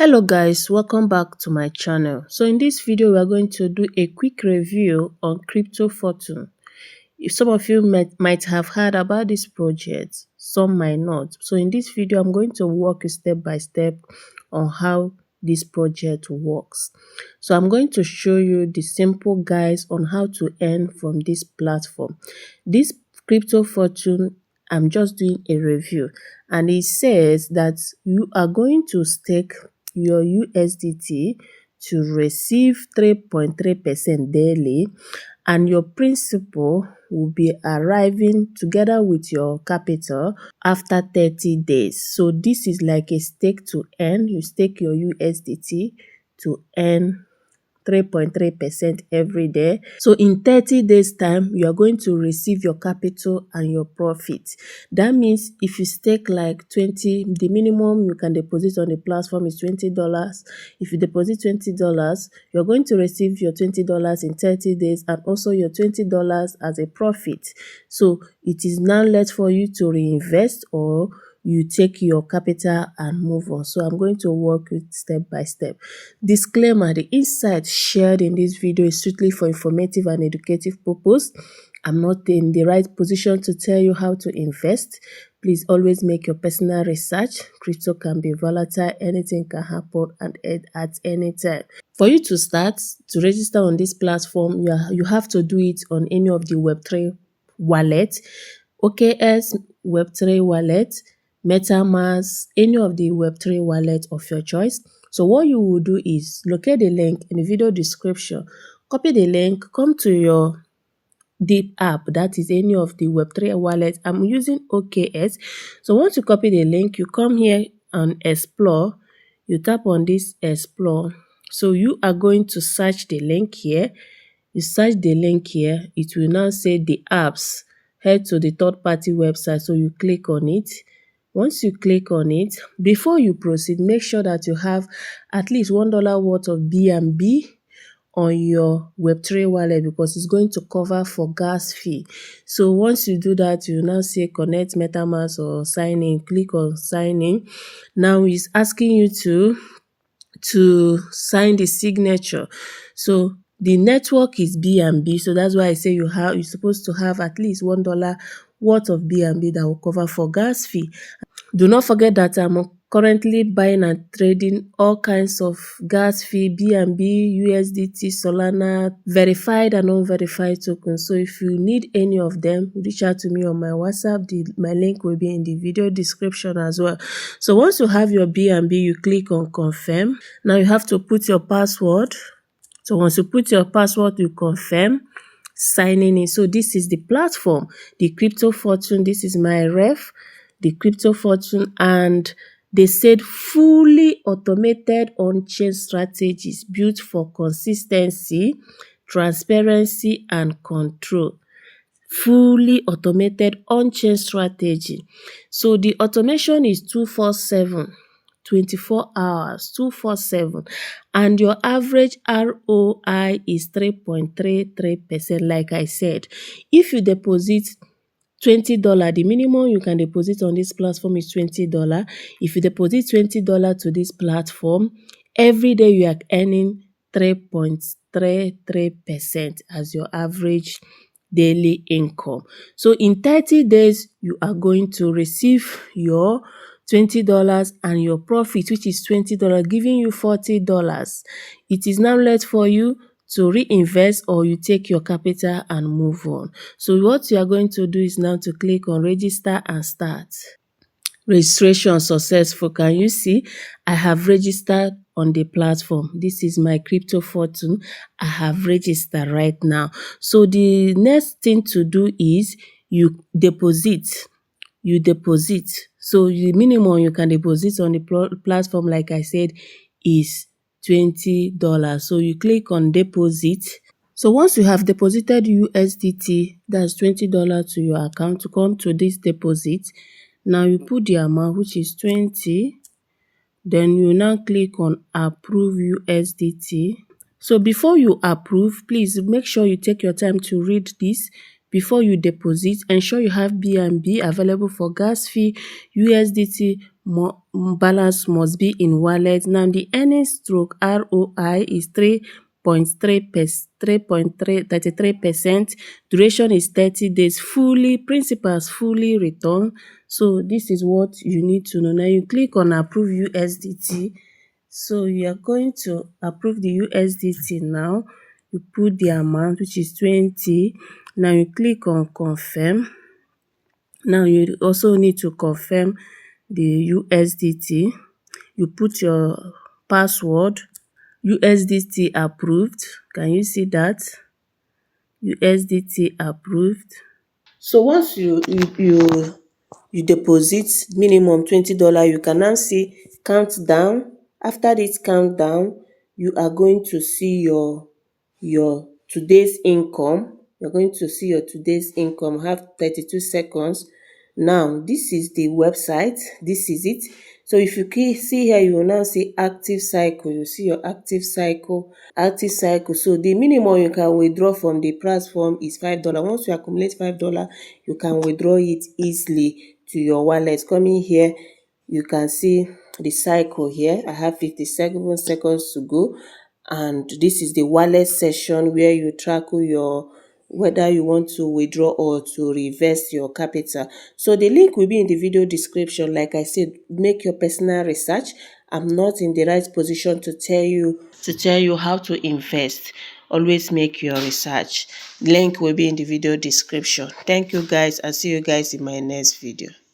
Hello guys, welcome back to my channel. So in this video we are going to do a quick review on Crypto Fortune. If some of you might have heard about this project, some might not. So in this video I'm going to walk you step by step on how this project works. So I'm going to show you the simple guides on how to earn from this platform. This Crypto Fortune, I'm just doing a review, and it says that you are going to stake your USDT to receive 3.3% daily, and your principal will be arriving together with your capital after 30 days. So this is like a stake to earn. You stake your USDT to earn 3.3% every day. So in 30 days time, you are going to receive your capital and your profit. That means if you stake like 20, the minimum you can deposit on the platform is $20. If you deposit $20, you're going to receive your $20 in 30 days and also your $20 as a profit. So it is now left for you to reinvest, or you take your capital and move on. So I'm going to walk you step by step. Disclaimer: the insights shared in this video is strictly for informative and educative purpose. I'm not in the right position to tell you how to invest. Please always make your personal research. Crypto can be volatile. Anything can happen at any time. For you to start, to register on this platform, you have to do it on any of the Web3 wallets. OKS, Web3 wallet, MetaMask, any of the Web3 wallet of your choice. So what you will do is locate the link in the video description, copy the link, come to your Dapp app, that is any of the Web3 wallets. I'm using OKS. So once you copy the link, you come here and explore, you tap on this explore. So you are going to search the link here. You search the link here, it will now say the apps. Head to the third-party website, so you click on it. Once you click on it, before you proceed, make sure that you have at least $1 worth of BNB on your Web3 wallet, because it's going to cover for gas fee. So once you do that, you now say connect MetaMask or sign in. Click on sign in. Now it's asking you to sign the signature. So the network is BNB, so that's why I say you're supposed to have at least $1 worth of BNB that will cover for gas fee. Do not forget that I'm currently buying and trading all kinds of gas fee, BNB, USDT, Solana, verified and unverified tokens. So if you need any of them, reach out to me on my WhatsApp. My link will be in the video description as well. So once you have your BNB, you click on confirm. Now you have to put your password. So once you put your password, you confirm, signing in. So this is the platform, the Crypto Fortune. This is my ref, the Crypto Fortune, and they said fully automated on-chain strategies built for consistency, transparency, and control. Fully automated on-chain strategy. So the automation is 24/7. 24 hours, 247, and your average ROI is 3.33%. Like I said, if you deposit $20, the minimum you can deposit on this platform is $20. If you deposit $20 to this platform, every day you are earning 3.33% as your average daily income. So in 30 days, you are going to receive your $20 and your profit, which is $20, giving you $40. It is now left for you to reinvest, or you take your capital and move on. So what you are going to do is now to click on register and start. Registration successful. Can you see? I have registered on the platform. This is my Crypto Fortune. I have registered right now. So the next thing to do is you deposit. So the minimum you can deposit on the platform, like I said, is $20. So you click on deposit. So once you have deposited USDT, that's $20 to your account, to come to this deposit. Now you put the amount, which is 20. Then you now click on approve USDT. So before you approve, please make sure you take your time to read this. Before you deposit, ensure you have BNB available for gas fee, USDT, balance must be in wallet. Now the earnings stroke ROI is 3.33%. Duration is 30 days. Fully principals fully return. So this is what you need to know. Now you click on approve USDT. So you are going to approve the USDT now. You put the amount, which is 20. Now you click on confirm. Now you also need to confirm the USDT. You put your password. USDT approved. Can you see that? USDT approved. So once you deposit minimum $20, you can now see countdown. After this countdown, you are going to see your today's income. You're going to see your today's income. Have 32 seconds. Now, this is the website. This is it. So if you see here, you will now see active cycle. You see your active cycle, active cycle. So the minimum you can withdraw from the platform is $5. Once you accumulate $5, you can withdraw it easily to your wallet. Coming here, you can see the cycle here. I have 57 seconds to go. And this is the wallet session where you track your whether you want to withdraw or to reverse your capital. So the link will be in the video description. Like I said, make your personal research. I'm not in the right position to tell you how to invest. Always make your research. Link will be in the video description. Thank you guys. I'll see you guys in my next video.